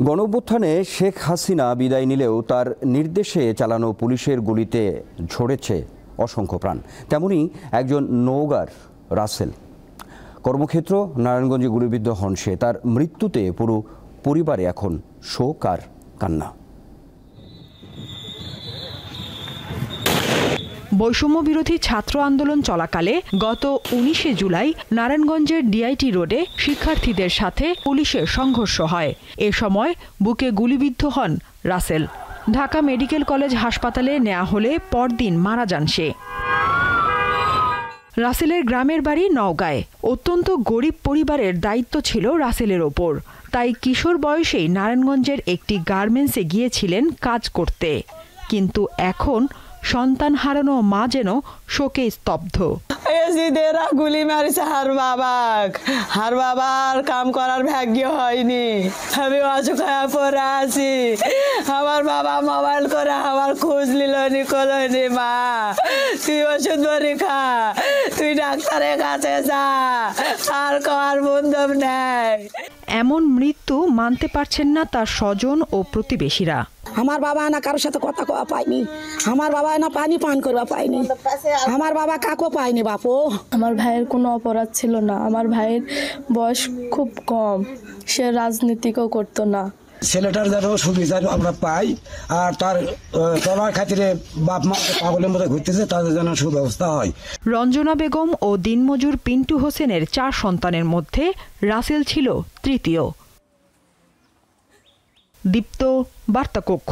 গণঅভ্যুত্থানে শেখ হাসিনা বিদায় নিলেও তার নির্দেশে চালানো পুলিশের গুলিতে ঝরেছে অসংখ্য প্রাণ। তেমনি একজন নওগাঁর রাসেল কর্মক্ষেত্র নারায়ণগঞ্জে গুলিবিদ্ধ হন সে। তার মৃত্যুতে পুরো পরিবারে এখন শোক আর কান্না। বৈষম্য বিরোধী ছাত্র আন্দোলন চলাকালে গত 19 জুলাই নারায়ণগঞ্জের ডিআইটি রোডে শিক্ষার্থীদের সাথে পুলিশের সংঘর্ষ হয়। এ সময় বুকে গুলিবিদ্ধ হন রাসেল। ঢাকা মেডিকেল কলেজ হাসপাতালে নেওয়া হলে পরদিন মারা যান সে। রাসেলের গ্রামের বাড়ি নওগাঁয়। অত্যন্ত গরিব পরিবারের দায়িত্ব ছিল রাসেলের ওপর। তাই কিশোর বয়সেই নারায়ণগঞ্জের একটি গার্মেন্টসে গিয়েছিলেন কাজ করতে। কিন্তু এখন সন্তান হারানো মা যেন শোকে স্তব্ধ। গুলি মারিছে হার বাবার কাম করার ভাগ্য হয়নি। আমি অসুখায় পড়ে আছি। আমার বাবা মোবাইল করে আমার খোঁজ নিলনি কলনি। মা তুই ওষুধ বড়ি খা, তুই ডাক্তারের কাছে যা, আর কার বন্ধব নেই। এমন মৃত্যু মানতে পারছেন না তার স্বজন ও প্রতিবেশীরা। আমার বাবা না কারোর সাথে কথা কওয়া পায়নি, আমার বাবা না পানি পান করবা পায়নি, আমার বাবা কাকও পায়নি। বাপু, আমার ভাইয়ের কোনো অপরাধ ছিল না। আমার ভাইয়ের বয়স খুব কম, সে রাজনীতিও করতো না। ছেলেটার যেন সুবিচার আমরা পাই, আর তার চলার খাতিরে বাপ মা পাগলের মতো ঘুরতেছে, তাদের যেন সুব্যবস্থা হয়। রঞ্জনা বেগম ও দিনমজুর পিন্টু হোসেনের 4 সন্তানের মধ্যে রাসেল ছিল তৃতীয়। দীপ্ত বার্তা কক্ষ।